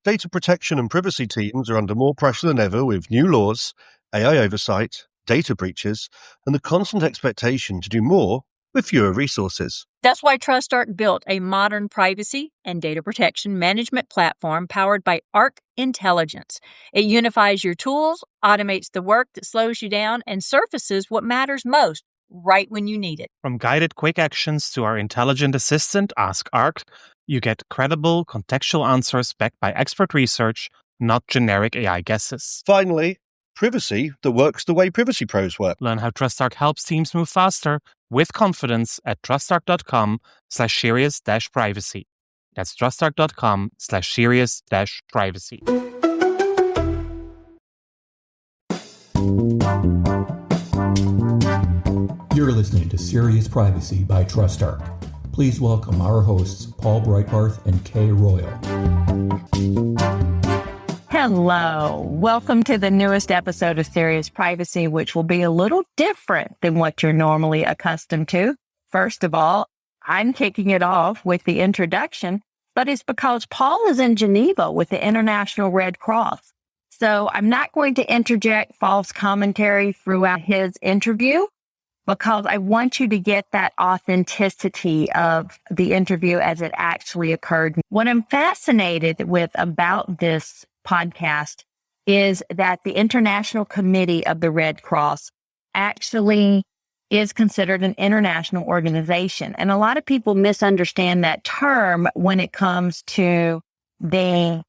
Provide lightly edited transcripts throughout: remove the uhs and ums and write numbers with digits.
Data protection and privacy teams are under more pressure than ever with new laws, AI oversight, data breaches, and the constant expectation to do more with fewer resources. That's why TrustArc built a modern privacy and data protection management platform powered by Arc Intelligence. It unifies your tools, automates the work that slows you down, and surfaces what matters most right when you need it. From guided quick actions to our intelligent assistant, Ask Arc, you get credible, contextual answers backed by expert research, not generic AI guesses. Finally, privacy that works the way privacy pros work. Learn how TrustArc helps teams move faster with confidence at trustarc.com/serious-privacy. That's trustarc.com/serious-privacy. You're listening to Serious Privacy by TrustArc. Please welcome our hosts, Paul Breitbarth and Kay Royal. Hello. Welcome to the newest episode of Serious Privacy, which will be a little different than what you're normally accustomed to. First of all, I'm kicking it off with the introduction, but it's because Paul is in Geneva with the International Red Cross. So I'm not going to interject false commentary throughout his interview, because I want you to get that authenticity of the interview as it actually occurred. What I'm fascinated with about this podcast is that the International Committee of the Red Cross actually is considered an international organization. And a lot of people misunderstand that term when it comes to the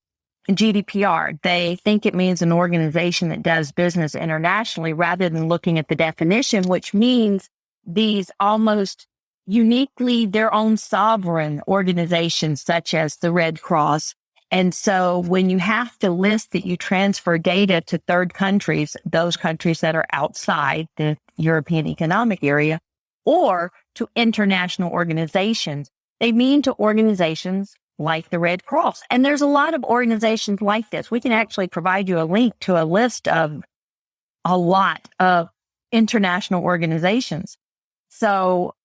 GDPR. They think it means an organization that does business internationally rather than looking at the definition, which means these almost uniquely their own sovereign organizations, such as the Red Cross. And so when you have to list that you transfer data to third countries, those countries that are outside the European Economic Area, or to international organizations, they mean to organizations like the Red Cross. And there's a lot of organizations like this. We can actually provide you a link to a list of a lot of international organizations. So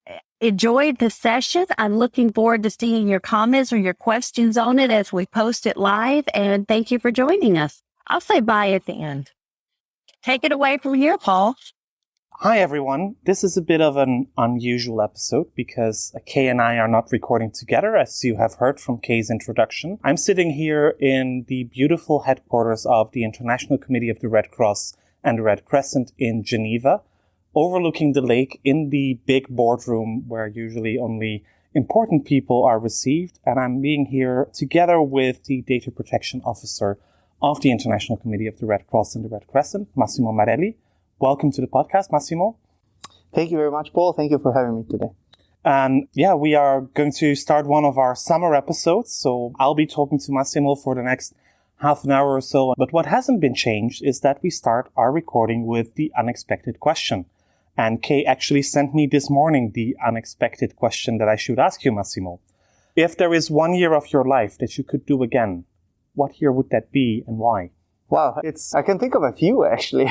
enjoyed the session. I'm looking forward to seeing your comments or your questions on it as we post it live. And thank you for joining us. I'll say bye at the end. Take it away from here, Paul. Hi, everyone. This is a bit of an unusual episode because Kay and I are not recording together, as you have heard from Kay's introduction. I'm sitting here in the beautiful headquarters of the International Committee of the Red Cross and the Red Crescent in Geneva, overlooking the lake in the big boardroom where usually only important people are received. And I'm being here together with the Data Protection Officer of the International Committee of the Red Cross and the Red Crescent, Massimo Marelli. Welcome to the podcast, Massimo. Thank you very much, Paul. Thank you for having me today. And yeah, we are going to start one of our summer episodes. So I'll be talking to Massimo for the next half an hour or so. But what hasn't been changed is that we start our recording with the unexpected question. And Kay actually sent me this morning the unexpected question that I should ask you, Massimo. If there is 1 year of your life that you could do again, what year would that be and why? Wow, I can think of a few actually,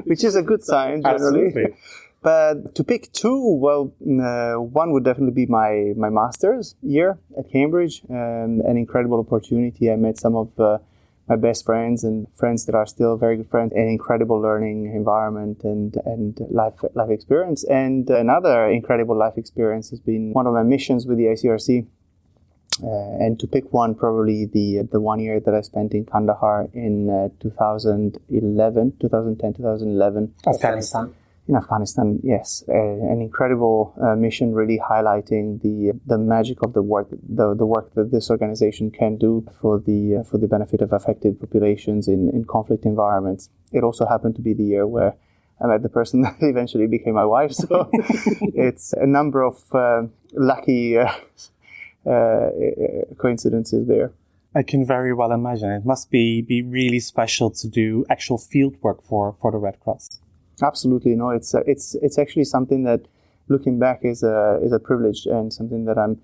which is a good sign generally. Absolutely. But to pick two, well, one would definitely be my master's year at Cambridge, an incredible opportunity. I met some of my best friends and friends that are still very good friends, an incredible learning environment and life experience. And another incredible life experience has been one of my missions with the ICRC. And to pick one, probably the 1 year that I spent in Kandahar in 2011. Afghanistan. In Afghanistan, yes. An incredible mission really highlighting the magic of the work that this organization can do for the benefit of affected populations in conflict environments. It also happened to be the year where I met the person that eventually became my wife. So it's a number of lucky coincidences there. I can very well imagine. It must be really special to do actual field work for the Red Cross. Absolutely. No, it's actually something that, looking back, is a privilege and something that I'm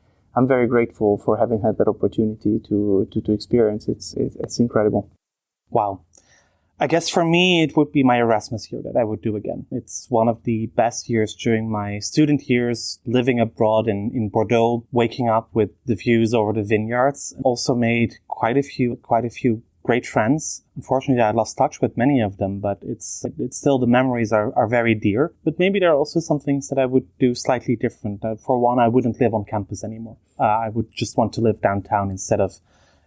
very grateful for having had that opportunity to experience. It's incredible. Wow. I guess for me, it would be my Erasmus year that I would do again. It's one of the best years during my student years, living abroad in Bordeaux, waking up with the views over the vineyards. Also made quite a few great friends. Unfortunately, I lost touch with many of them, but it's still, the memories are very dear. But maybe there are also some things that I would do slightly different. For one, I wouldn't live on campus anymore. I would just want to live downtown instead of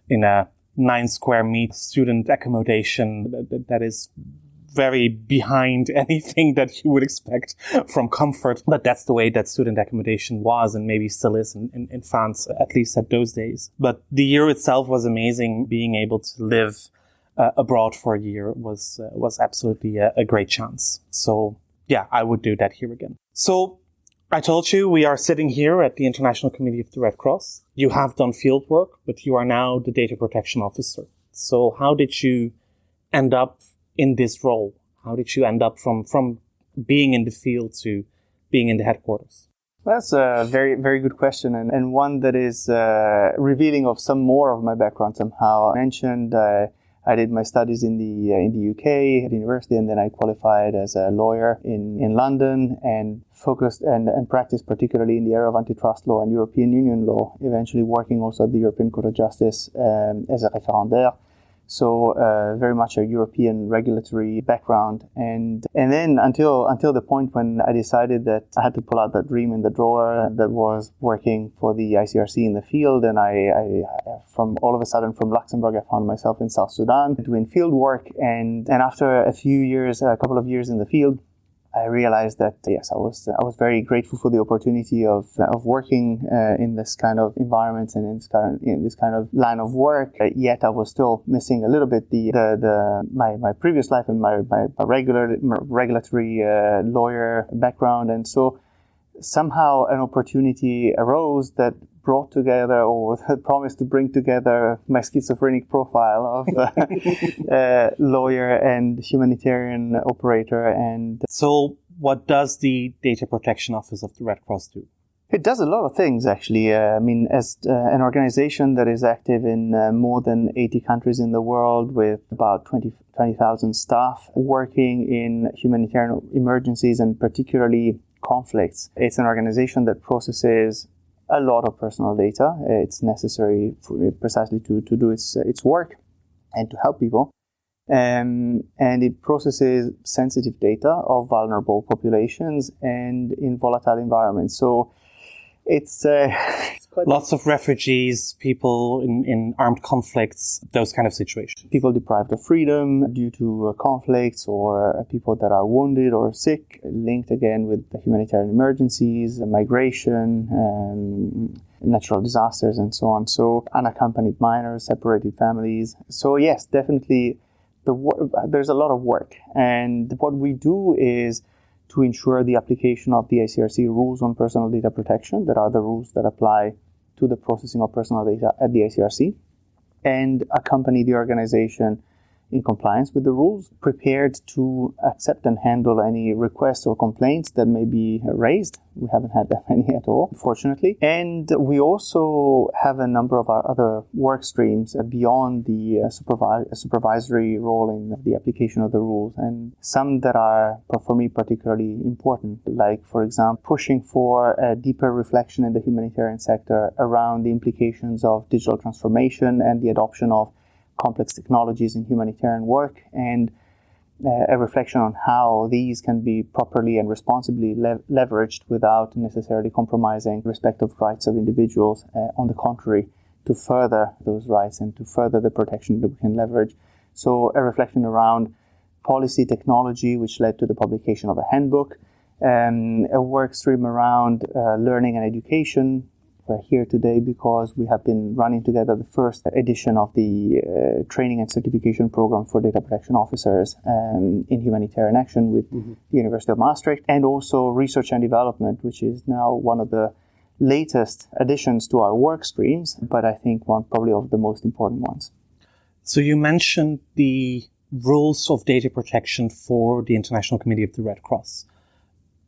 in a 9 square meter student accommodation that is very behind anything that you would expect from comfort. But that's the way that student accommodation was, and maybe still is in France, at least at those days. But the year itself was amazing. Being able to live abroad for a year was absolutely a great chance. So yeah, I would do that here again. So I told you we are sitting here at the International Committee of the Red Cross. You have done field work, but you are now the data protection officer. So how did you end up in this role? How did you end up from being in the field to being in the headquarters? That's a very, very good question, and one that is revealing of some more of my background somehow. I mentioned I did my studies in the UK at university, and then I qualified as a lawyer in London and focused and practiced particularly in the area of antitrust law and European Union law, eventually working also at the European Court of Justice as a référendaire. So very much a European regulatory background, and then until the point when I decided that I had to pull out that dream in the drawer that was working for the ICRC in the field, and I from all of a sudden from Luxembourg I found myself in South Sudan doing field work, and after a couple of years in the field, I realized that yes, I was very grateful for the opportunity of working in this kind of environment and in this kind of line of work. Yet I was still missing a little bit my previous life and my regulatory lawyer background, and so somehow an opportunity arose that brought together, or had promised to bring together, my schizophrenic profile of lawyer and humanitarian operator. And so what does the Data Protection Office of the Red Cross do? It does a lot of things, actually. As an organization that is active in more than 80 countries in the world, with about 20,000 staff working in humanitarian emergencies and particularly conflicts. It's an organization that processes a lot of personal data. It's necessary precisely to do its work and to help people. And it processes sensitive data of vulnerable populations and in volatile environments. So it's quite lots of refugees, people in armed conflicts, those kind of situations. People deprived of freedom due to conflicts, or people that are wounded or sick, linked again with the humanitarian emergencies, migration, natural disasters, and so on. So unaccompanied minors, separated families. So yes, definitely there's a lot of work. And what we do is to ensure the application of the ICRC rules on personal data protection, that are the rules that apply to the processing of personal data at the ICRC, and accompany the organization in compliance with the rules, prepared to accept and handle any requests or complaints that may be raised. We haven't had that many at all, fortunately. And we also have a number of our other work streams beyond the supervisory role in the application of the rules, and some that are, for me, particularly important, like, for example, pushing for a deeper reflection in the humanitarian sector around the implications of digital transformation and the adoption of complex technologies in humanitarian work, and a reflection on how these can be properly and responsibly leveraged without necessarily compromising respective rights of individuals. On the contrary, to further those rights and to further the protection that we can leverage. So a reflection around policy technology, which led to the publication of a handbook, a work stream around learning and education. We're here today because we have been running together the first edition of the training and certification program for data protection officers in humanitarian action with the University of Maastricht, and also research and development, which is now one of the latest additions to our work streams, but I think one probably of the most important ones. So you mentioned the rules of data protection for the International Committee of the Red Cross.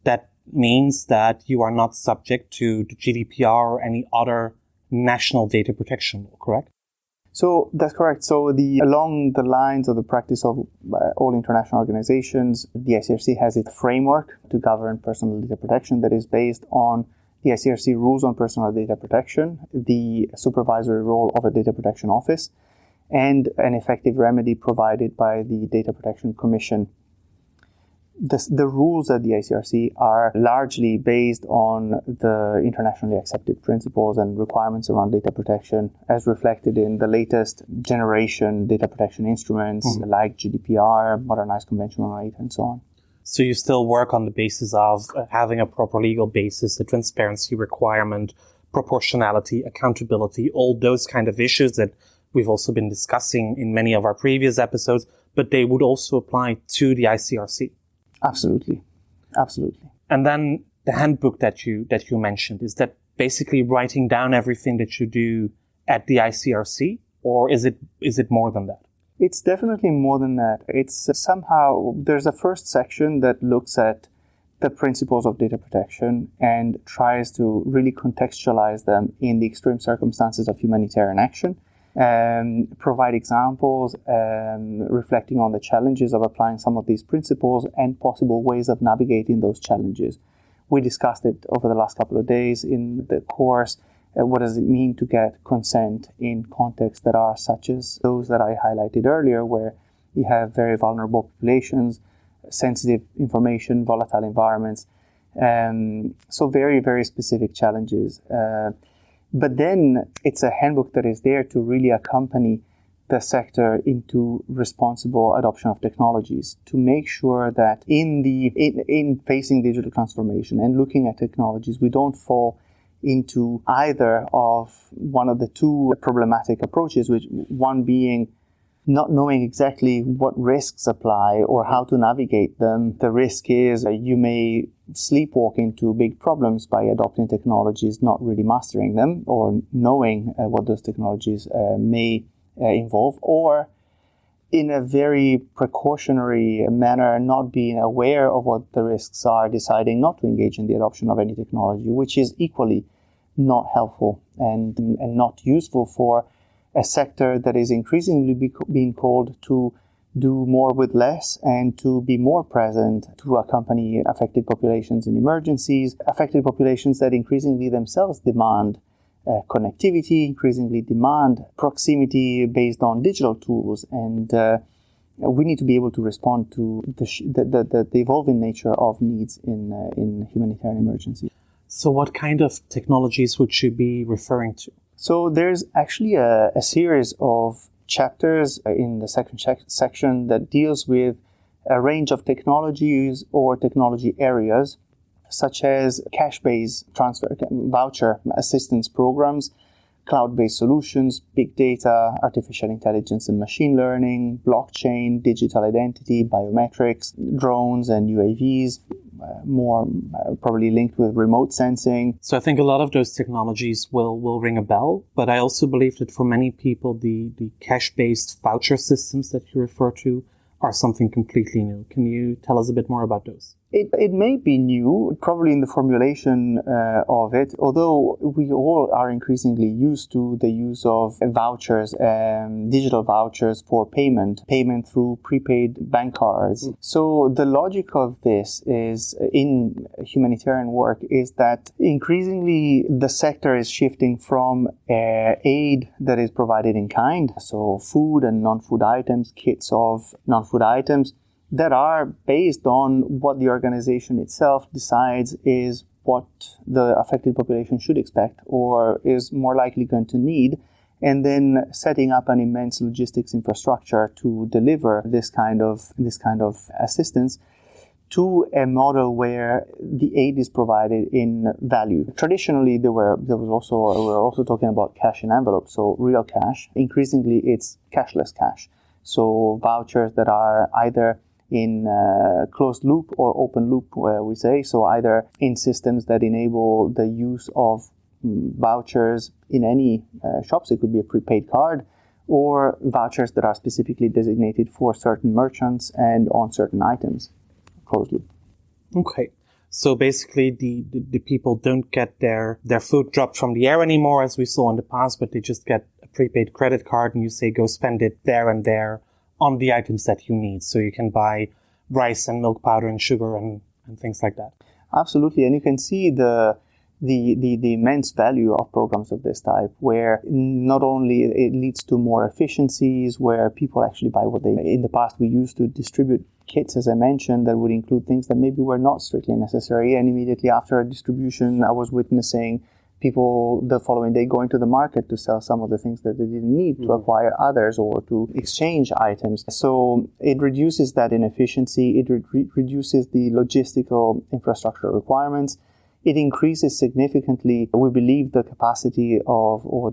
That means that you are not subject to the GDPR or any other national data protection law, correct? So that's correct. So along the lines of the practice of all international organizations, the ICRC has its framework to govern personal data protection that is based on the ICRC rules on personal data protection, the supervisory role of a data protection office, and an effective remedy provided by the Data Protection Commission. The rules at the ICRC are largely based on the internationally accepted principles and requirements around data protection as reflected in the latest generation data protection instruments like GDPR, Modernized Convention on 8, and so on. So you still work on the basis of having a proper legal basis, a transparency requirement, proportionality, accountability, all those kind of issues that we've also been discussing in many of our previous episodes, but they would also apply to the ICRC. Absolutely. And then the handbook that you mentioned, is that basically writing down everything that you do at the ICRC, or is it more than that? It's definitely more than that. It's somehow, there's a first section that looks at the principles of data protection and tries to really contextualize them in the extreme circumstances of humanitarian action, provide examples, reflecting on the challenges of applying some of these principles and possible ways of navigating those challenges. We discussed it over the last couple of days in the course. What does it mean to get consent in contexts that are such as those that I highlighted earlier, where you have very vulnerable populations, sensitive information, volatile environments, so very, very specific challenges. But then it's a handbook that is there to really accompany the sector into responsible adoption of technologies, to make sure that in facing digital transformation and looking at technologies, we don't fall into either of one of the two problematic approaches, which one being not knowing exactly what risks apply or how to navigate them. The risk is you may sleepwalk into big problems by adopting technologies, not really mastering them or knowing what those technologies may involve, or in a very precautionary manner, not being aware of what the risks are, deciding not to engage in the adoption of any technology, which is equally not helpful and not useful for a sector that is increasingly being called to do more with less and to be more present to accompany affected populations in emergencies, affected populations that increasingly themselves demand connectivity, increasingly demand proximity based on digital tools, and we need to be able to respond to the evolving nature of needs in humanitarian emergencies. So what kind of technologies would you be referring to? So there's actually a series of chapters in the second section that deals with a range of technologies or technology areas, such as cash-based transfer, voucher assistance programs, cloud-based solutions, big data, artificial intelligence and machine learning, blockchain, digital identity, biometrics, drones and UAVs, more probably linked with remote sensing. So I think a lot of those technologies will ring a bell, but I also believe that for many people, the cash-based voucher systems that you refer to are something completely new. Can you tell us a bit more about those? It may be new, probably in the formulation of it, although we all are increasingly used to the use of vouchers, digital vouchers for payment through prepaid bank cards. So the logic of this is, in humanitarian work, is that increasingly the sector is shifting from aid that is provided in kind, so food and non-food items, kits of non-food items, that are based on what the organization itself decides is what the affected population should expect or is more likely going to need, and then setting up an immense logistics infrastructure to deliver this kind of assistance to a model where the aid is provided in value. Traditionally, we're also talking about cash in envelope, so real cash. Increasingly, it's cashless cash. So vouchers that are either in closed loop or open loop, where we say, so either in systems that enable the use of vouchers in any shops, it could be a prepaid card, or vouchers that are specifically designated for certain merchants and on certain items, closed loop. Okay. So basically the people don't get their food dropped from the air anymore, as we saw in the past, but they just get a prepaid credit card and you say, go spend it there and there on the items that you need. So you can buy rice and milk powder and sugar and things like that. Absolutely. And you can see the immense value of programs of this type, where not only it leads to more efficiencies, where people actually buy what they... In the past, we used to distribute kits, as I mentioned, that would include things that maybe were not strictly necessary. And immediately after a distribution, I was witnessing people the following day going to the market to sell some of the things that they didn't need to acquire others or to exchange items. So it reduces that inefficiency. It reduces the logistical infrastructure requirements. It increases significantly, we believe, the capacity of, or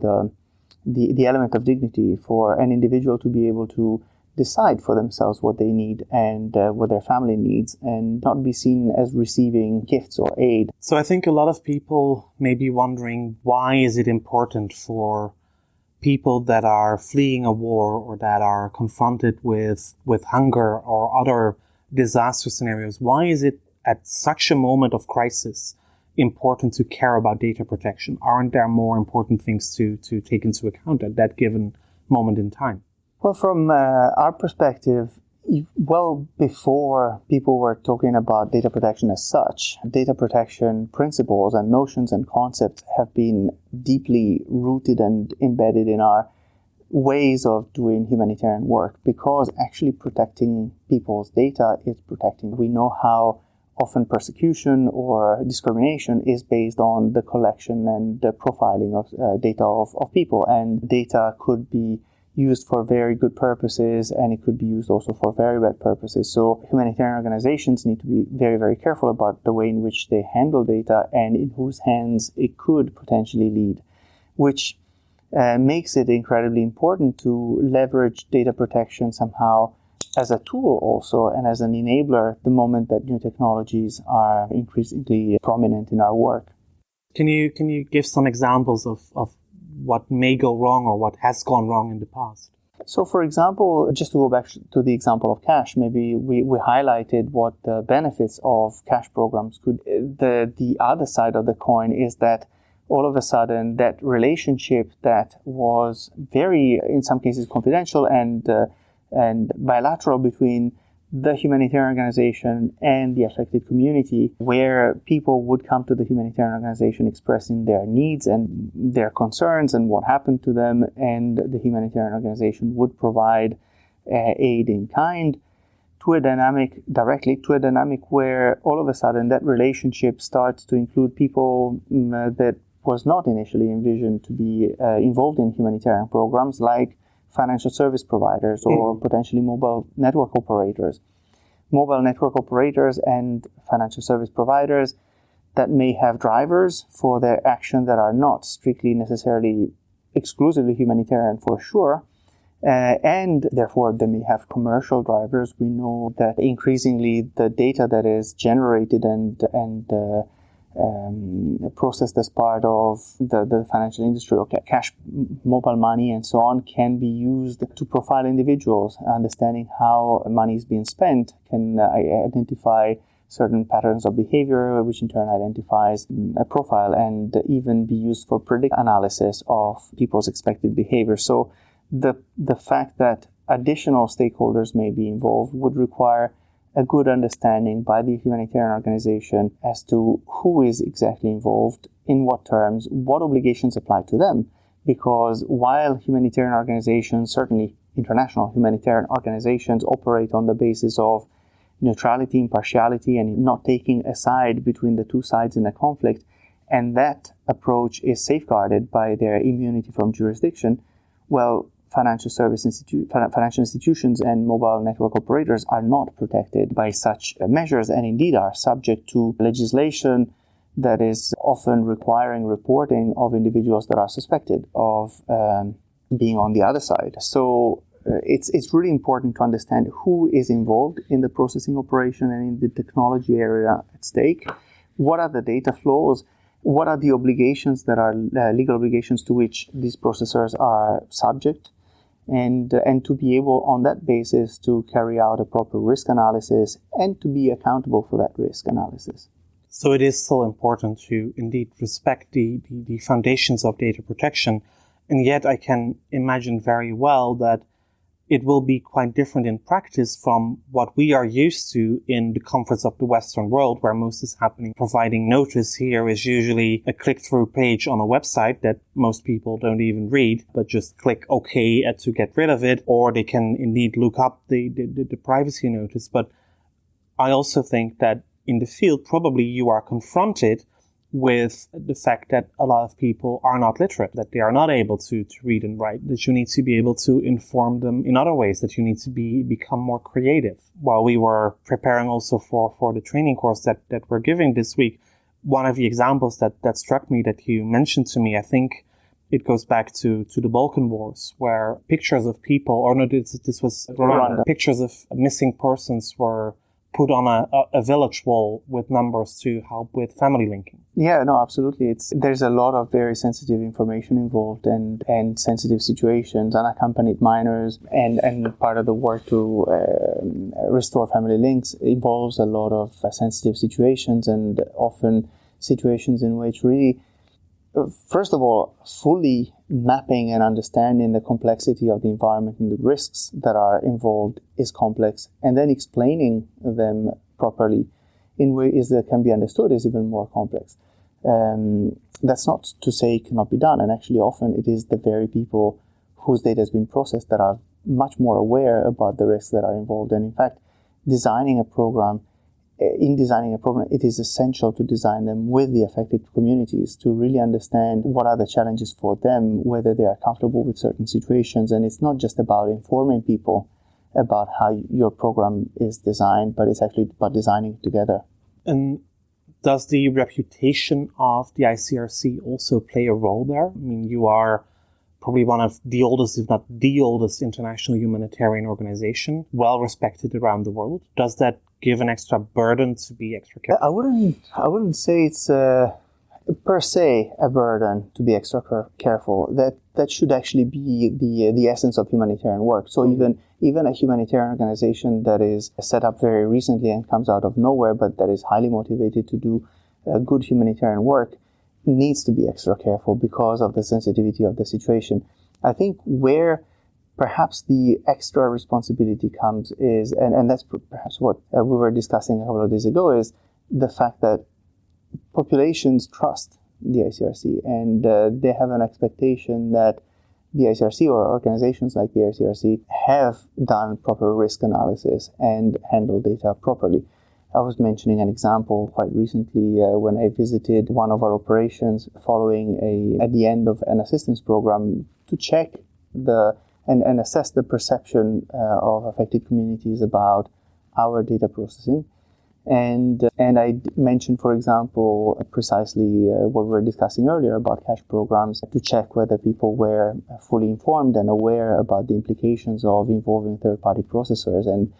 the element of dignity for an individual to be able to decide for themselves what they need and what their family needs, and not be seen as receiving gifts or aid. So I think a lot of people may be wondering, why is it important for people that are fleeing a war or that are confronted with hunger or other disaster scenarios? Why is it at such a moment of crisis important to care about data protection? Aren't there more important things to take into account at that given moment in time? Well, from our perspective, well before people were talking about data protection as such, data protection principles and notions and concepts have been deeply rooted and embedded in our ways of doing humanitarian work, because actually protecting people's data is protecting. We know how often persecution or discrimination is based on the collection and the profiling of data of people, and data could be used for very good purposes, and it could be used also for very bad purposes. So humanitarian organizations need to be very, very careful about the way in which they handle data and in whose hands it could potentially lead, which makes it incredibly important to leverage data protection somehow as a tool also and as an enabler the moment that new technologies are increasingly prominent in our work. Can you give some examples of what may go wrong or what has gone wrong in the past? So, for example, just to go back to the example of cash, maybe we highlighted what the benefits of cash programs could. The other side of the coin is that all of a sudden that relationship that was very, in some cases, confidential and bilateral between the humanitarian organization and the affected community, where people would come to the humanitarian organization expressing their needs and their concerns and what happened to them, and the humanitarian organization would provide aid in kind, to a dynamic where all of a sudden that relationship starts to include people that was not initially envisioned to be involved in humanitarian programs, like financial service providers or potentially mobile network operators. Mobile network operators and financial service providers that may have drivers for their action that are not strictly necessarily exclusively humanitarian for sure, and therefore they may have commercial drivers. We know that increasingly the data that is generated and processed as part of the financial industry, or cash, mobile money, and so on, can be used to profile individuals. Understanding how money is being spent can identify certain patterns of behavior, which in turn identifies a profile, and even be used for predictive analysis of people's expected behavior. So the fact that additional stakeholders may be involved would require a good understanding by the humanitarian organization as to who is exactly involved, in what terms, what obligations apply to them. Because while humanitarian organizations, certainly international humanitarian organizations, operate on the basis of neutrality, impartiality, and not taking a side between the two sides in a conflict, and that approach is safeguarded by their immunity from jurisdiction, well, financial institutions and mobile network operators are not protected by such measures, and indeed are subject to legislation that is often requiring reporting of individuals that are suspected of being on the other side. So it's really important to understand who is involved in the processing operation and in the technology area at stake. What are the data flows? What are the obligations that are legal obligations to which these processors are subject? And to be able, on that basis, to carry out a proper risk analysis and to be accountable for that risk analysis. So it is still important to indeed respect the foundations of data protection And yet I can imagine very well that it will be quite different in practice from what we are used to in the comforts of the Western world, where most is happening. Providing notice here is usually a click-through page on a website that most people don't even read, but just click OK to get rid of it, or they can indeed look up the privacy notice. But I also think that in the field, probably you are confronted with the fact that a lot of people are not literate, that they are not able to read and write, that you need to be able to inform them in other ways, that you need to become more creative. While we were preparing also for the training course that we're giving this week, one of the examples that struck me that you mentioned to me, I think it goes back to the Balkan Wars, where pictures of people, or no, this was Rwanda, pictures of missing persons were put on a village wall with numbers to help with family linking. Yeah, no, absolutely. There's a lot of very sensitive information involved and sensitive situations, unaccompanied minors, and part of the work to restore family links involves a lot of sensitive situations, and often situations in which really, first of all, fully mapping and understanding the complexity of the environment and the risks that are involved is complex, and then explaining them properly in ways that can be understood is even more complex. That's not to say it cannot be done, and actually often it is the very people whose data has been processed that are much more aware about the risks that are involved. And in fact, designing a program, it is essential to design them with the affected communities to really understand what are the challenges for them, whether they are comfortable with certain situations. And it's not just about informing people about how your program is designed, but it's actually about designing it together. And does the reputation of the ICRC also play a role there? I mean, you are probably one of the oldest, if not the oldest, international humanitarian organization, well respected around the world. Does that give an extra burden to be extra careful? I wouldn't say it's per se a burden to be extra careful. That should actually be the essence of humanitarian work. So even a humanitarian organization that is set up very recently and comes out of nowhere, but that is highly motivated to do good humanitarian work, needs to be extra careful because of the sensitivity of the situation. I think where perhaps the extra responsibility comes is, and that's perhaps what we were discussing a couple of days ago, is the fact that populations trust the ICRC, and they have an expectation that the ICRC or organizations like the ICRC have done proper risk analysis and handle data properly. I was mentioning an example quite recently when I visited one of our operations following at the end of an assistance program to check and assess the perception of affected communities about our data processing. And I mentioned, for example, precisely what we were discussing earlier about cash programs to check whether people were fully informed and aware about the implications of involving third-party processors. And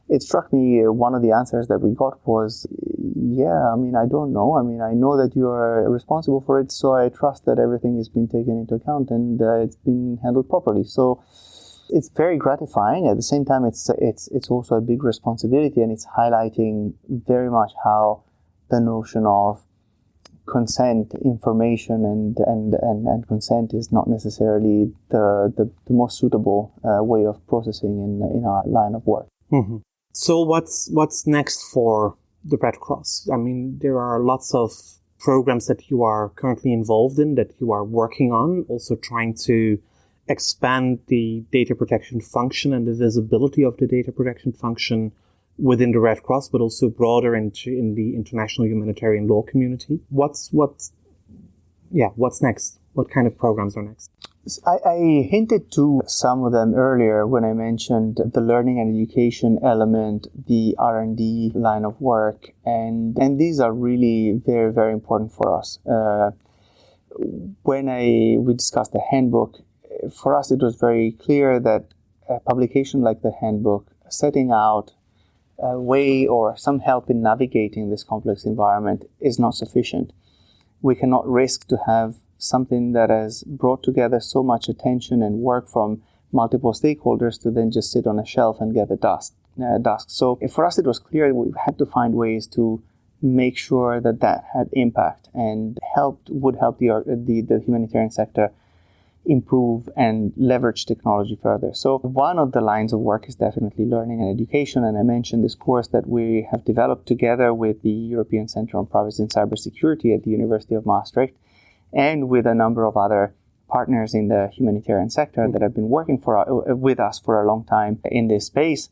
it struck me, one of the answers that we got was, I don't know. I know that you are responsible for it, so I trust that everything has been taken into account and it's been handled properly. So it's very gratifying. At the same time, it's also a big responsibility, and it's highlighting very much how the notion of consent, information, and consent is not necessarily the most suitable way of processing in our line of work. Mm-hmm. So what's next for the Red Cross? I mean, there are lots of programs that you are currently involved in, that you are working on, also trying to expand the data protection function and the visibility of the data protection function within the Red Cross, but also broader in the international humanitarian law community. What's next? What kind of programs are next? I hinted to some of them earlier when I mentioned the learning and education element, the R&D line of work, and these are really very, very important for us. When we discussed the handbook, for us it was very clear that a publication like the handbook, setting out a way or some help in navigating this complex environment, is not sufficient. We cannot risk to have something that has brought together so much attention and work from multiple stakeholders to then just sit on a shelf and get the dust. So for us it was clear we had to find ways to make sure that had impact and would help the humanitarian sector improve and leverage technology further. So one of the lines of work is definitely learning and education. And I mentioned this course that we have developed together with the European Center on Privacy and Cybersecurity at the University of Maastricht, and with a number of other partners in the humanitarian sector that have been working with us for a long time in this space,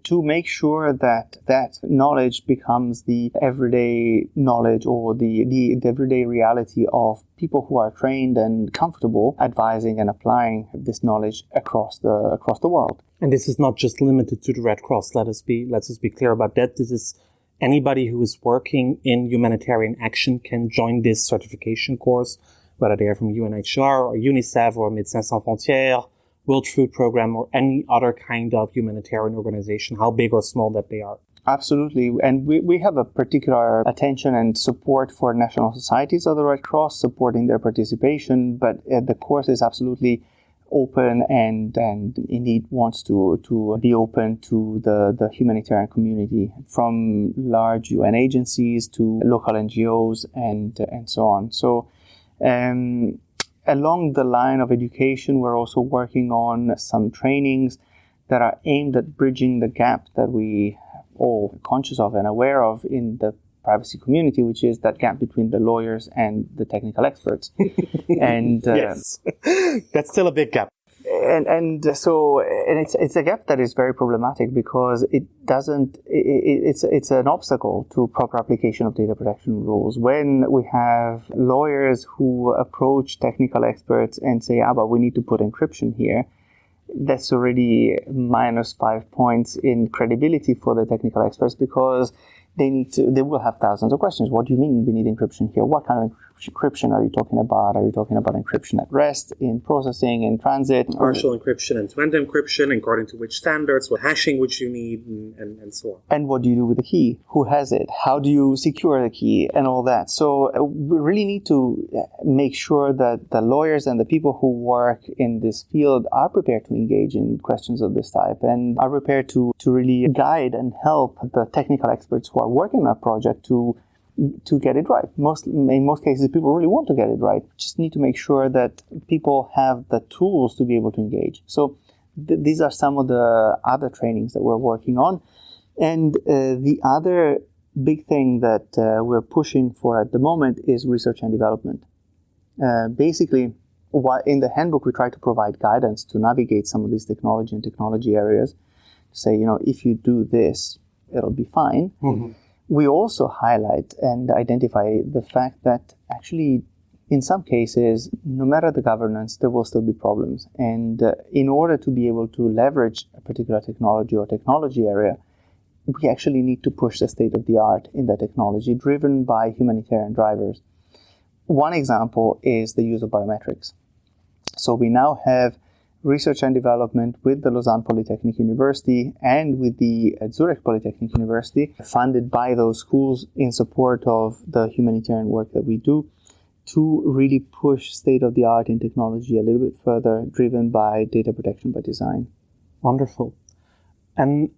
to make sure that that knowledge becomes the everyday knowledge or the everyday reality of people who are trained and comfortable advising and applying this knowledge across the world. And this is not just limited to the Red Cross. Let's just be clear about that. This is anybody who is working in humanitarian action can join this certification course, whether they are from UNHCR or UNICEF or Médecins Sans Frontières, World Food Program, or any other kind of humanitarian organization, how big or small that they are. Absolutely. And we have a particular attention and support for national societies of the Red Cross, supporting their participation, but the course is absolutely open and indeed wants to be open to the humanitarian community, from large UN agencies to local NGOs and so on. So along the line of education, we're also working on some trainings that are aimed at bridging the gap that we all conscious of and aware of in the privacy community, which is that gap between the lawyers and the technical experts. And yes, that's still a big gap. And it's a gap that is very problematic because it's an obstacle to proper application of data protection rules. When we have lawyers who approach technical experts and say, but we need to put encryption here, that's already minus 5 points in credibility for the technical experts, because they will have thousands of questions. What do you mean we need encryption here? What kind of encryption are you talking about? Are you talking about encryption at rest, in processing, in transit? Partial encryption, end-to-end encryption, according to which standards, what hashing would you need, and so on. And what do you do with the key? Who has it? How do you secure the key? And all that. So we really need to make sure that the lawyers and the people who work in this field are prepared to engage in questions of this type and are prepared to really guide and help the technical experts who are working on a project to get it right. In most cases, people really want to get it right. Just need to make sure that people have the tools to be able to engage. So these are some of the other trainings that we're working on. And the other big thing that we're pushing for at the moment is research and development. Basically, in the handbook, we try to provide guidance to navigate some of these technology areas. Say, if you do this, it'll be fine. Mm-hmm. We also highlight and identify the fact that actually, in some cases, no matter the governance, there will still be problems. And in order to be able to leverage a particular technology or technology area, we actually need to push the state of the art in the technology, driven by humanitarian drivers. One example is the use of biometrics. So we now have research and development with the Lausanne Polytechnic University and with the Zurich Polytechnic University, funded by those schools in support of the humanitarian work that we do, to really push state-of-the-art in technology a little bit further, driven by data protection by design. Wonderful. And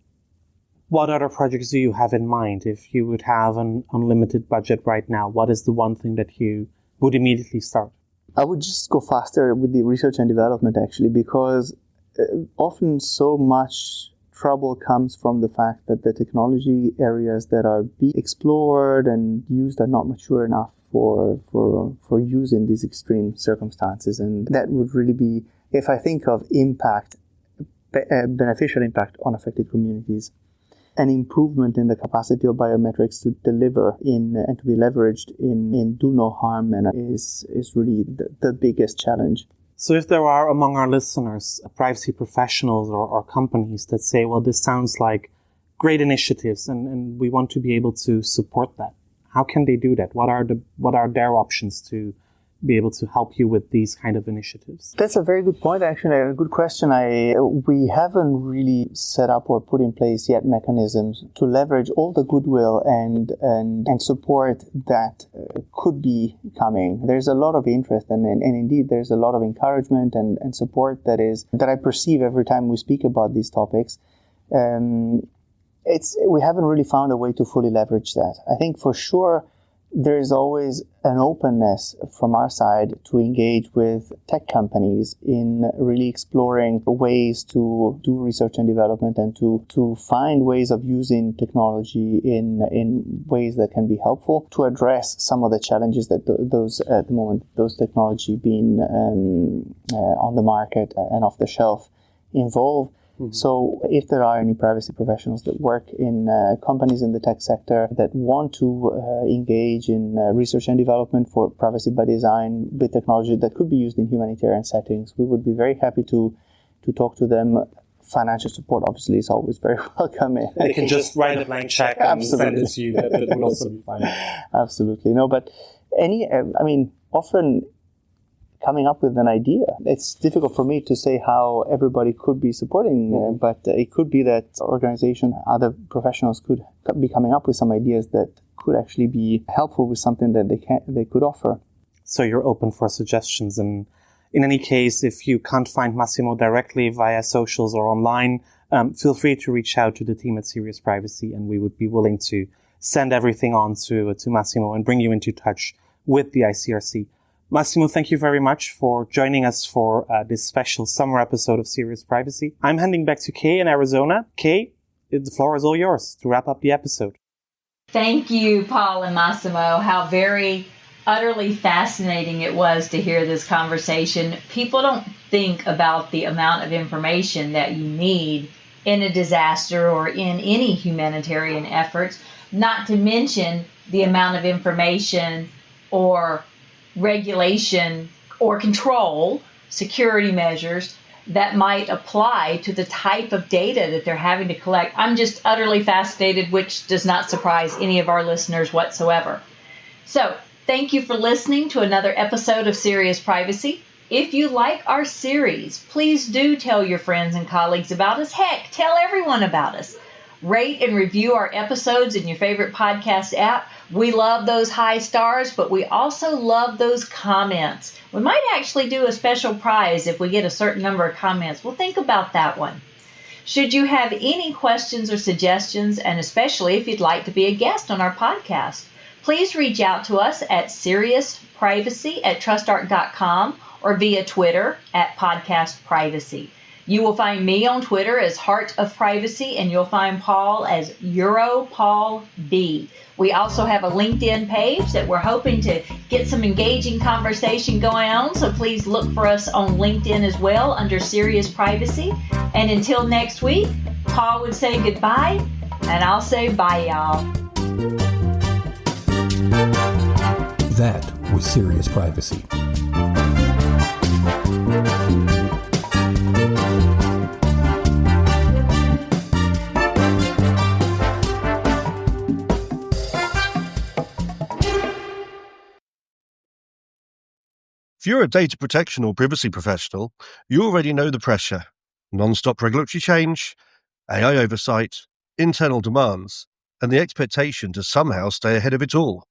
what other projects do you have in mind? If you would have an unlimited budget right now, what is the one thing that you would immediately start? I would just go faster with the research and development, actually, because often so much trouble comes from the fact that the technology areas that are being explored and used are not mature enough for use in these extreme circumstances. And that would really be, if I think of impact, beneficial impact on affected communities, an improvement in the capacity of biometrics to deliver and to be leveraged in do no harm manner is really the biggest challenge. So if there are among our listeners privacy professionals or companies that say, well, this sounds like great initiatives and we want to be able to support that, how can they do that? What are their options to be able to help you with these kind of initiatives? That's a very good point, actually, a good question. We haven't really set up or put in place yet mechanisms to leverage all the goodwill and support that could be coming. There's a lot of interest and indeed there's a lot of encouragement and support that I perceive every time we speak about these topics. We haven't really found a way to fully leverage that. I think for sure there is always an openness from our side to engage with tech companies in really exploring ways to do research and development and to find ways of using technology in ways that can be helpful to address some of the challenges that those at the moment, those technology being on the market and off the shelf involve. So if there are any privacy professionals that work in companies in the tech sector that want to engage in research and development for privacy by design with technology that could be used in humanitarian settings, we would be very happy to talk to them. Financial support, obviously, is always very welcome. They can just write a blank check and send it to you. That would also be fine. Absolutely. No, but often coming up with an idea. It's difficult for me to say how everybody could be supporting, but it could be that organizations, other professionals could be coming up with some ideas that could actually be helpful with something that they could offer. So you're open for suggestions, and in any case, if you can't find Massimo directly via socials or online, feel free to reach out to the team at Serious Privacy, and we would be willing to send everything on to Massimo and bring you into touch with the ICRC. Massimo, thank you very much for joining us for this special summer episode of Serious Privacy. I'm handing back to Kay in Arizona. Kay, the floor is all yours to wrap up the episode. Thank you, Paul and Massimo. How very utterly fascinating it was to hear this conversation. People don't think about the amount of information that you need in a disaster or in any humanitarian efforts, not to mention the amount of information or regulation or control, security measures that might apply to the type of data that they're having to collect. I'm just utterly fascinated, which does not surprise any of our listeners whatsoever. So, thank you for listening to another episode of Serious Privacy. If you like our series, please do tell your friends and colleagues about us. Heck, tell everyone about us. Rate and review our episodes in your favorite podcast app. We love those high stars, but we also love those comments. We might actually do a special prize if we get a certain number of comments. We'll think about that one. Should you have any questions or suggestions, and especially if you'd like to be a guest on our podcast, please reach out to us at seriousprivacy@trustarc.com or via Twitter @podcastprivacy. You will find me on Twitter as Heart of Privacy, and you'll find Paul as EuroPaulB. We also have a LinkedIn page that we're hoping to get some engaging conversation going on, so please look for us on LinkedIn as well under Serious Privacy. And until next week, Paul would say goodbye, and I'll say bye, y'all. That was Serious Privacy. If you're a data protection or privacy professional, you already know the pressure. Non-stop regulatory change, AI oversight, internal demands, and the expectation to somehow stay ahead of it all.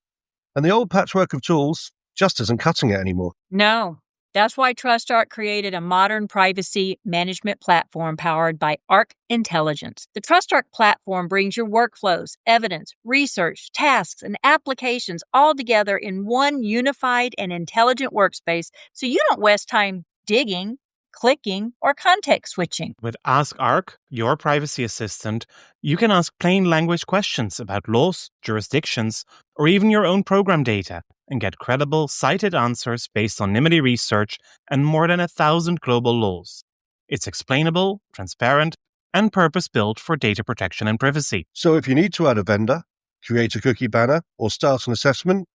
And the old patchwork of tools just isn't cutting it anymore. No, that's why TrustArc created a modern privacy management platform powered by Arc Intelligence. The TrustArc platform brings your workflows, evidence, research, tasks, and applications all together in one unified and intelligent workspace, so you don't waste time digging, clicking, or context switching. With Ask Arc, your privacy assistant, you can ask plain language questions about laws, jurisdictions, or even your own program data, and get credible, cited answers based on NIMBY research and more than 1,000 global laws. It's explainable, transparent, and purpose-built for data protection and privacy. So if you need to add a vendor, create a cookie banner, or start an assessment,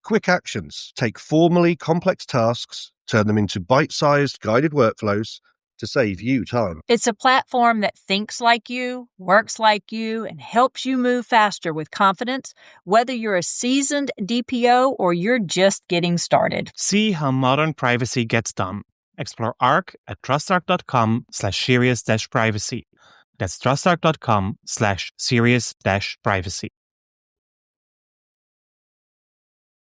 quick actions take formally complex tasks, turn them into bite-sized guided workflows to save you time. It's a platform that thinks like you, works like you, and helps you move faster with confidence, whether you're a seasoned DPO or you're just getting started. See how modern privacy gets done. Explore Arc at trustarc.com/serious-privacy. That's trustarc.com/serious-privacy.